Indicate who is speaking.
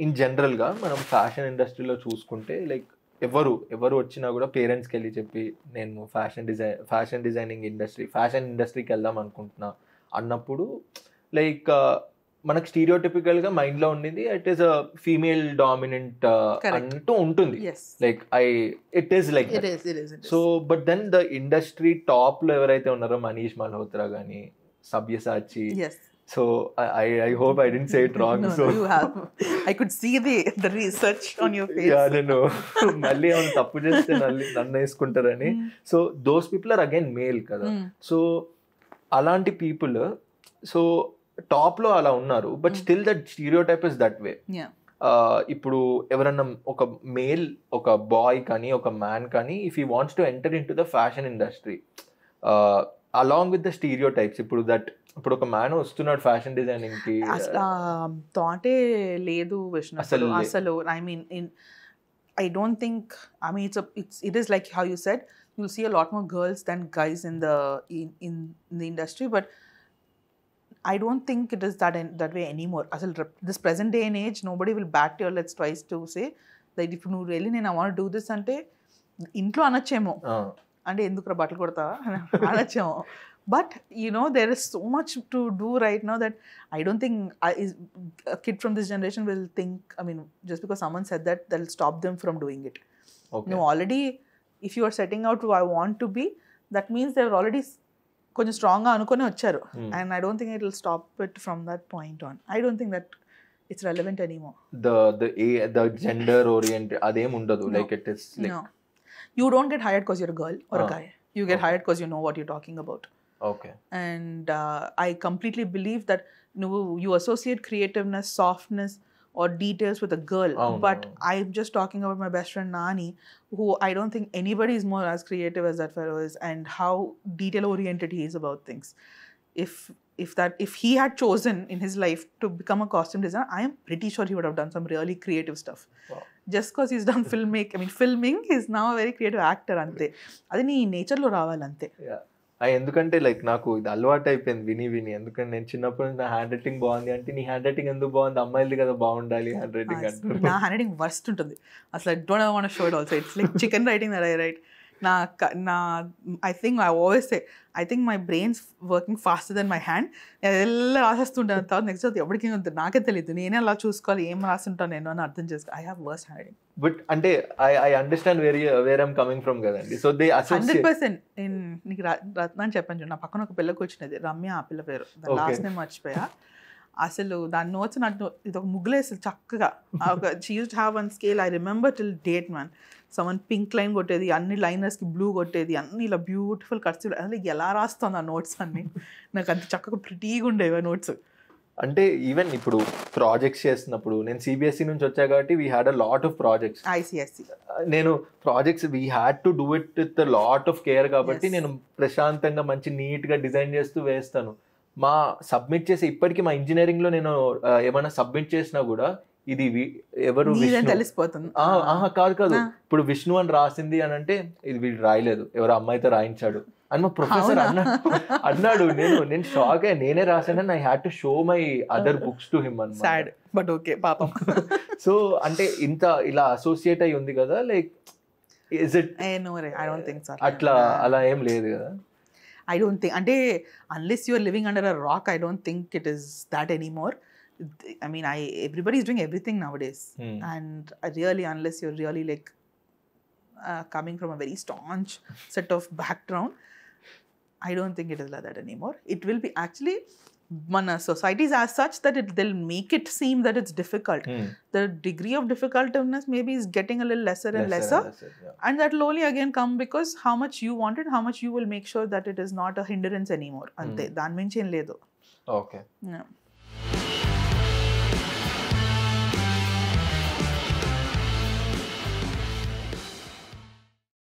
Speaker 1: In జనరల్గా మనం fashion ఇండస్ట్రీలో చూసుకుంటే లైక్ ఎవరు వచ్చినా కూడా పేరెంట్స్కి వెళ్ళి చెప్పి నేను ఫ్యాషన్ డిజైనింగ్ ఫ్యాషన్ ఇండస్ట్రీకి వెళ్దాం అనుకుంటున్నా అన్నప్పుడు లైక్ మనకు స్టీరియోటిపికల్గా మైండ్లో ఉండేది it is a female dominant అంటూ ఉంటుంది. Like it is like so but then the industry టాప్లో ఎవరైతే ఉన్నారో మనీష్ మల్హోత్రా కానీ, Sabyasachi, so I hope I didn't say it wrong.
Speaker 2: No,
Speaker 1: so
Speaker 2: you have. I could see the research on your face.
Speaker 1: Yeah, no. మళ్ళీ ఏమైనా తప్పు చేస్తే నన్ను వేసుకుంటారని. So those people are again male కదా. సో అలాంటి పీపుల్ సో టాప్లో అలా ఉన్నారు, but still that stereotype is that way. ఇప్పుడు ఎవరన్నా ఒక మేల్, ఒక బాయ్ కానీ ఒక మ్యాన్ కానీ if he wants to enter in to the fashion industry along with the stereotypes, ఇప్పుడు ఒక మ్యాన్ వస్తున్నాడు ఫ్యాషన్ డిజైనింగ్ కి,
Speaker 2: థాటే లేదు విష్ణు అసలు. I mean I don't think, I mean it is like how you said, you'll see a lot more girls than guys in the industry, but I don't think it is that way anymore. This present day and age, nobody will bat your lips twice to say that if you really I want to do this ante intlo anachemo ante endukra battle kodtava anachemo. But there is so much to do right now that I don't think a kid from this generation will think, I mean, just because someone said that, that'll stop them from doing it. Okay. No, already if you are setting out who I want to be, that means they're already కొంచెం స్ట్రాంగ్గా అనుకుని వచ్చారు. And I don't think it will stop it from that point on. I don't think that it's relevant anymore.
Speaker 1: The gender oriented అదేం ఉండదు. Like it is like
Speaker 2: you don't get hired because you're girl or guy. You get hired because you know what you talking about.
Speaker 1: Okay.
Speaker 2: And I completely believe that you associate creativeness, softness or details with a girl. But I'm just talking about my best friend Nani, who I don't think anybody is more as creative as that fellow is, and how detail oriented he is about things. If he had chosen in his life to become a costume designer, I am pretty sure he would have done some really creative stuff. Wow. Just because he's done filming, he's now a very creative actor ante. Adi nee nature lo ravali ante.
Speaker 1: Yeah. ఎందుకంటే like నాకు ఇది అలవాటు అయిపోయింది విని. ఎందుకంటే నేను చిన్నప్పుడు నా హ్యాండ్ రైటింగ్ బాగుంది అంటే నీ హ్యాండ్ రైటింగ్ ఎందుకు బాగుంది, అమ్మాయిలది కదా బాగుండాలి హ్యాండ్ రైటింగ్ అంటే.
Speaker 2: నా హ్యాండ్ రైటింగ్ వర్స్ట్ ఉంటుంది అసలు. I don't want to show it also. It's like chicken writing that I right. I always say, I think my brain's working faster than my hand. ಎಲ್ಲ రాసేస్తుంటాను. తర్వాత next ఎవరికి నాకే తెలియదు, నేనే అలా చూసుకోవాలి ఏం రాస్తుంటాను నేను అని అర్థం చేసుకో. I have worst handwriting.
Speaker 1: But అంటే I understand where I'm coming from కదండి. So they
Speaker 2: 100%. నేను నీకు రత్న అని చెప్పాను చూడు, నా పక్కన ఒక పిల్లకి వచ్చినది రమ్య, ఆ పిల్ల పేరు లాస్ట్ నేమ్ మర్చిపోయా. అసలు దాని నోట్స్ నాకు ఇది ఒక ముగ్గులేసి చక్కగా she used to have one scale. I remember till date man. Someone pink line కొట్టేది, అన్ని లైనర్స్కి బ్లూ కొట్టేది, అన్ని ఇలా బ్యూటిఫుల్ కట్స్. అసలు ఎలా రాస్తుంది ఆ నోట్స్ అన్ని, నాకు అంత చక్కగా ప్రిటీగా ఉండేవి ఆ నోట్స్.
Speaker 1: అంటే ఈవెన్ ఇప్పుడు ప్రాజెక్ట్స్ చేస్తున్నప్పుడు, నేను సిబిఎస్ఈ నుంచి వచ్చా కాబట్టి we had a lot of projects.
Speaker 2: ICSC
Speaker 1: నేను projects we had to do it with lot of care కాబట్టి నేను ప్రశాంతంగా మంచి నీట్గా డిజైన్ చేస్తూ వేస్తాను. మా సబ్మిట్ చేసి ఇప్పటికీ మా ఇంజనీరింగ్లో నేను ఏమైనా సబ్మిట్ చేసినా కూడా ఇది ఎవరు
Speaker 2: తెలిసిపోతుంది.
Speaker 1: కాదు ఇప్పుడు విష్ణు అని రాసింది అని అంటే ఇది వీడు రాయలేదు, ఎవరో అమ్మాయితో రాయించాడు అని మా ప్రొఫెసర్ అన్నాడు. నేను షాక్ అయ్యా, నేనే రాశాను. I had to show my other books to him అన్నమాట.
Speaker 2: బట్ ఓకే పాపం.
Speaker 1: సో అంటే ఇంత ఇలా అసోసియేట్ అయి ఉంది కదా, లైక్ ఇస్ ఇట్ అట్లా అలా ఏం లేదు కదా.
Speaker 2: I don't think, ante unless you are living under a rock, I don't think it is that anymore. I mean, everybody is doing everything nowadays. And really, unless you're really like coming from a very staunch set of background, I don't think it is like that anymore. It will be actually, mana society is as such that they'll make it seem that it's difficult. The degree of difficultness maybe is getting a little lesser and lesser. Yeah. And that will only again come because how much you want it, how much you will make sure that it is not a hindrance anymore. Ante dan minchi em ledu.
Speaker 1: Okay.
Speaker 2: Yeah.